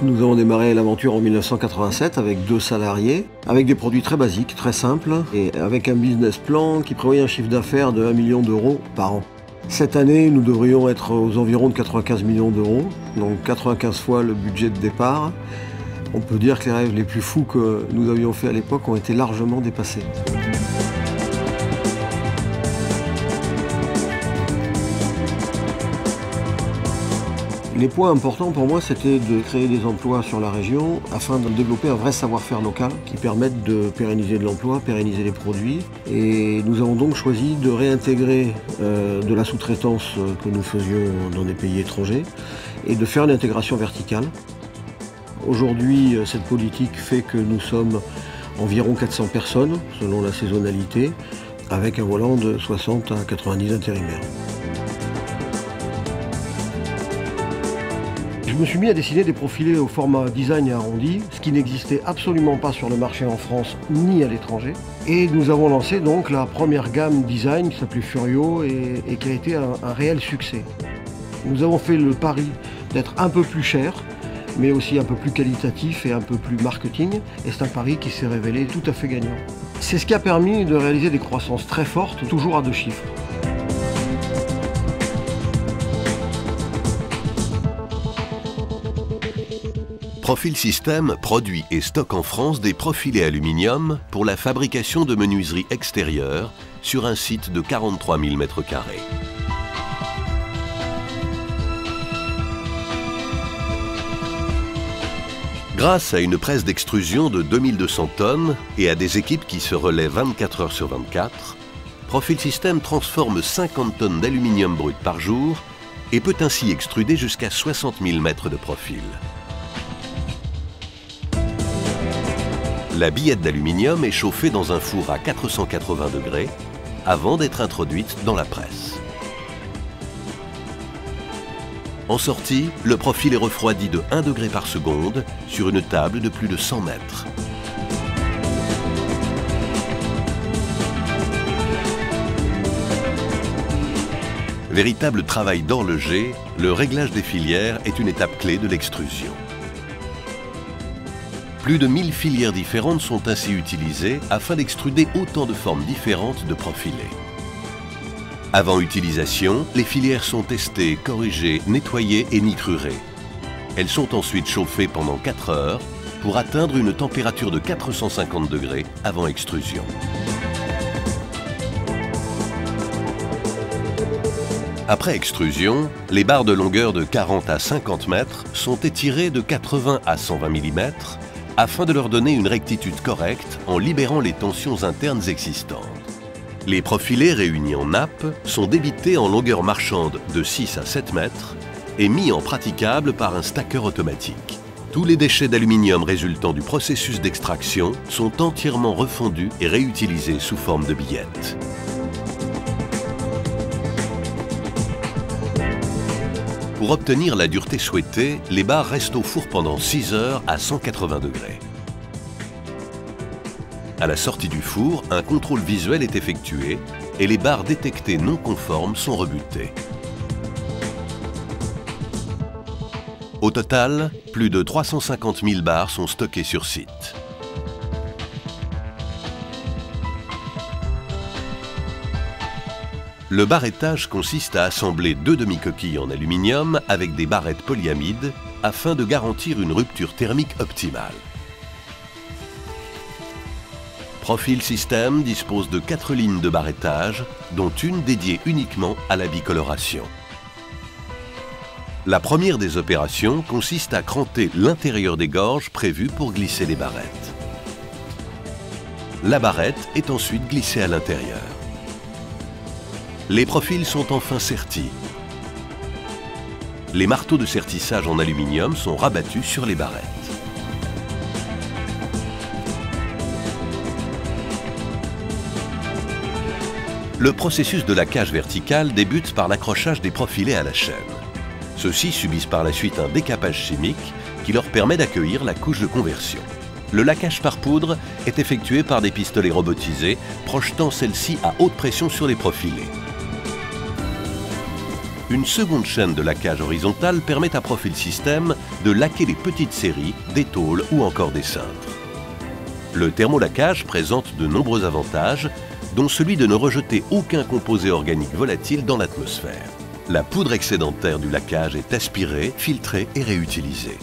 Nous avons démarré l'aventure en 1987 avec 2 salariés, avec des produits très basiques, très simples, et avec un business plan qui prévoyait un chiffre d'affaires de 1 million d'euros par an. Cette année, nous devrions être aux environs de 95 millions d'euros, donc 95 fois le budget de départ. On peut dire que les rêves les plus fous que nous avions faits à l'époque ont été largement dépassés. Les points importants pour moi, c'était de créer des emplois sur la région afin de développer un vrai savoir-faire local qui permette de pérenniser de l'emploi, pérenniser les produits. Et nous avons donc choisi de réintégrer de la sous-traitance que nous faisions dans des pays étrangers et de faire une intégration verticale. Aujourd'hui, cette politique fait que nous sommes environ 400 personnes selon la saisonnalité, avec un volant de 60 à 90 intérimaires. Je me suis mis à dessiner des profilés au format design et arrondi, ce qui n'existait absolument pas sur le marché en France ni à l'étranger. Et nous avons lancé donc la première gamme design qui s'appelait Furio et qui a été un réel succès. Nous avons fait le pari d'être un peu plus cher, mais aussi un peu plus qualitatif et un peu plus marketing. Et c'est un pari qui s'est révélé tout à fait gagnant. C'est ce qui a permis de réaliser des croissances très fortes, toujours à 2 chiffres. Profil System produit et stocke en France des profilés aluminium pour la fabrication de menuiseries extérieures sur un site de 43 000 m². Grâce à une presse d'extrusion de 2200 tonnes et à des équipes qui se relaient 24 heures sur 24, Profil System transforme 50 tonnes d'aluminium brut par jour et peut ainsi extruder jusqu'à 60 000 mètres de profil. La billette d'aluminium est chauffée dans un four à 480 degrés avant d'être introduite dans la presse. En sortie, le profil est refroidi de 1 degré par seconde sur une table de plus de 100 mètres. Véritable travail d'horloger, le réglage des filières est une étape clé de l'extrusion. Plus de 1000 filières différentes sont ainsi utilisées afin d'extruder autant de formes différentes de profilés. Avant utilisation, les filières sont testées, corrigées, nettoyées et nitrurées. Elles sont ensuite chauffées pendant 4 heures pour atteindre une température de 450 degrés avant extrusion. Après extrusion, les barres de longueur de 40 à 50 mètres sont étirées de 80 à 120 mm afin de leur donner une rectitude correcte en libérant les tensions internes existantes. Les profilés réunis en nappe sont débités en longueur marchande de 6 à 7 mètres et mis en praticable par un stacker automatique. Tous les déchets d'aluminium résultant du processus d'extraction sont entièrement refondus et réutilisés sous forme de billettes. Pour obtenir la dureté souhaitée, les barres restent au four pendant 6 heures à 180 degrés. À la sortie du four, un contrôle visuel est effectué et les barres détectées non conformes sont rebutées. Au total, plus de 350 000 barres sont stockées sur site. Le barrettage consiste à assembler 2 demi-coquilles en aluminium avec des barrettes polyamides afin de garantir une rupture thermique optimale. Profil System dispose de 4 lignes de barrettage, dont une dédiée uniquement à la bicoloration. La première des opérations consiste à cranter l'intérieur des gorges prévues pour glisser les barrettes. La barrette est ensuite glissée à l'intérieur. Les profils sont enfin sertis. Les marteaux de sertissage en aluminium sont rabattus sur les barrettes. Le processus de laquage vertical débute par l'accrochage des profilés à la chaîne. Ceux-ci subissent par la suite un décapage chimique qui leur permet d'accueillir la couche de conversion. Le laquage par poudre est effectué par des pistolets robotisés, projetant celle-ci à haute pression sur les profilés. Une seconde chaîne de laquage horizontale permet à Profil System de laquer les petites séries, des tôles ou encore des cintres. Le thermolaquage présente de nombreux avantages, dont celui de ne rejeter aucun composé organique volatile dans l'atmosphère. La poudre excédentaire du laquage est aspirée, filtrée et réutilisée.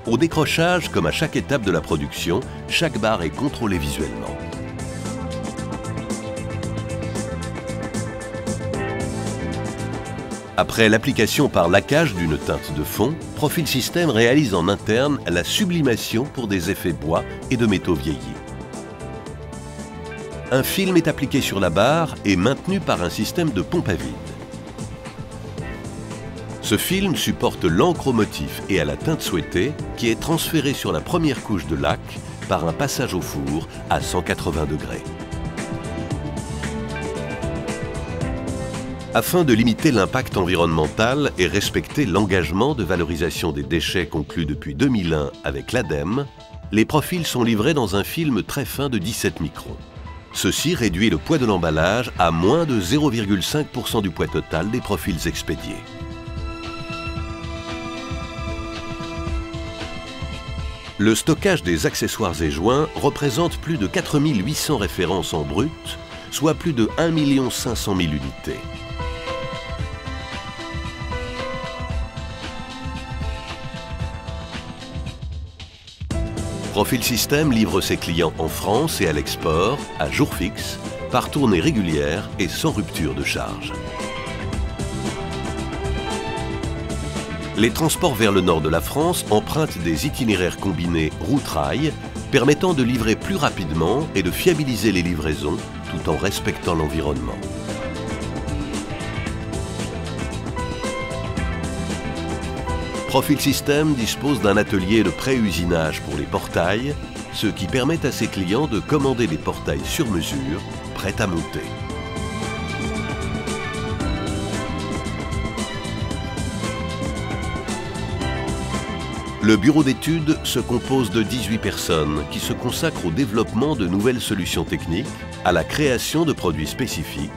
Au décrochage, comme à chaque étape de la production, chaque barre est contrôlée visuellement. Après l'application par laquage d'une teinte de fond, Profil System réalise en interne la sublimation pour des effets bois et de métaux vieillis. Un film est appliqué sur la barre et maintenu par un système de pompe à vide. Ce film supporte l'encre au motif et à la teinte souhaitée qui est transférée sur la première couche de lac par un passage au four à 180 degrés. Afin de limiter l'impact environnemental et respecter l'engagement de valorisation des déchets conclu depuis 2001 avec l'ADEME, les profils sont livrés dans un film très fin de 17 microns. Ceci réduit le poids de l'emballage à moins de 0,5% du poids total des profils expédiés. Le stockage des accessoires et joints représente plus de 4800 références en brut, soit plus de 1 500 000 unités. Profil System livre ses clients en France et à l'export, à jour fixe, par tournée régulière et sans rupture de charge. Les transports vers le nord de la France empruntent des itinéraires combinés route-rail, permettant de livrer plus rapidement et de fiabiliser les livraisons tout en respectant l'environnement. Profil System dispose d'un atelier de pré-usinage pour les portails, ce qui permet à ses clients de commander des portails sur mesure, prêts à monter. Le bureau d'études se compose de 18 personnes qui se consacrent au développement de nouvelles solutions techniques, à la création de produits spécifiques,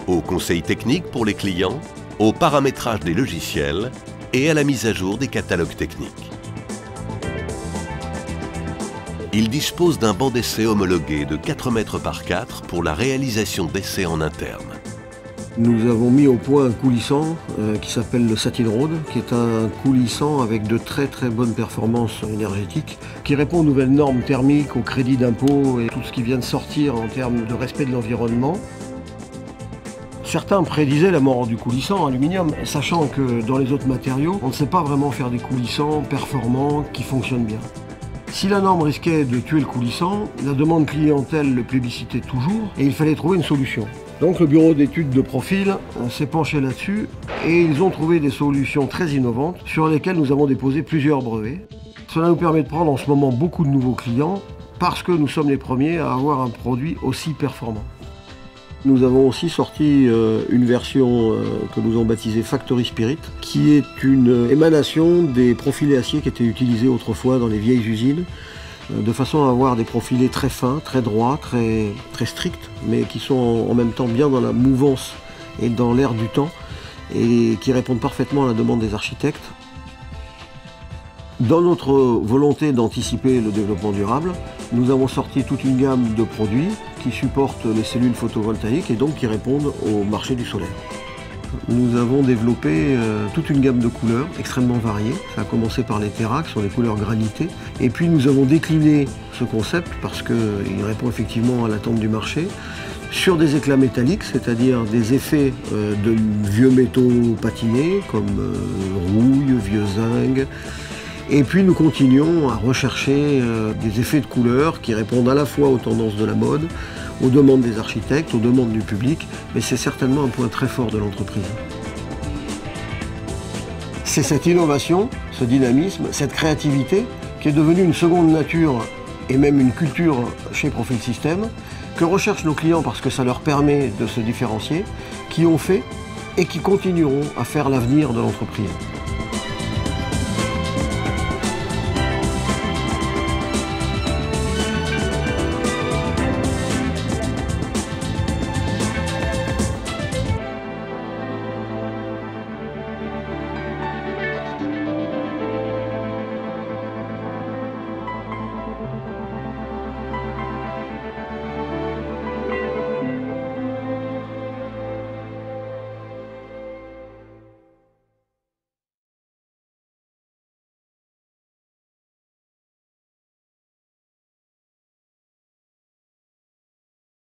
au conseil technique pour les clients, au paramétrage des logiciels et à la mise à jour des catalogues techniques. Il dispose d'un banc d'essai homologué de 4 mètres par 4 pour la réalisation d'essais en interne. Nous avons mis au point un coulissant qui s'appelle le Satin Road, qui est un coulissant avec de très bonnes performances énergétiques, qui répond aux nouvelles normes thermiques, au crédit d'impôt et tout ce qui vient de sortir en termes de respect de l'environnement. Certains prédisaient la mort du coulissant aluminium, sachant que dans les autres matériaux, on ne sait pas vraiment faire des coulissants performants qui fonctionnent bien. Si la norme risquait de tuer le coulissant, la demande clientèle le plébiscitait toujours et il fallait trouver une solution. Donc le bureau d'études de Profil s'est penché là-dessus et ils ont trouvé des solutions très innovantes sur lesquelles nous avons déposé plusieurs brevets. Cela nous permet de prendre en ce moment beaucoup de nouveaux clients parce que nous sommes les premiers à avoir un produit aussi performant. Nous avons aussi sorti une version que nous avons baptisée Factory Spirit, qui est une émanation des profilés acier qui étaient utilisés autrefois dans les vieilles usines, de façon à avoir des profilés très fins, très droits, très stricts, mais qui sont en même temps bien dans la mouvance et dans l'air du temps, et qui répondent parfaitement à la demande des architectes. Dans notre volonté d'anticiper le développement durable, nous avons sorti toute une gamme de produits qui supportent les cellules photovoltaïques et donc qui répondent au marché du solaire. Nous avons développé toute une gamme de couleurs extrêmement variées. Ça a commencé par les Terra, qui sont les couleurs granitées. Et puis nous avons décliné ce concept parce qu'il répond effectivement à l'attente du marché sur des éclats métalliques, c'est-à-dire des effets de vieux métaux patinés comme rouille, vieux zinc. Et puis nous continuons à rechercher des effets de couleurs qui répondent à la fois aux tendances de la mode, aux demandes des architectes, aux demandes du public, mais c'est certainement un point très fort de l'entreprise. C'est cette innovation, ce dynamisme, cette créativité qui est devenue une seconde nature et même une culture chez Profil System, que recherchent nos clients parce que ça leur permet de se différencier, qui ont fait et qui continueront à faire l'avenir de l'entreprise.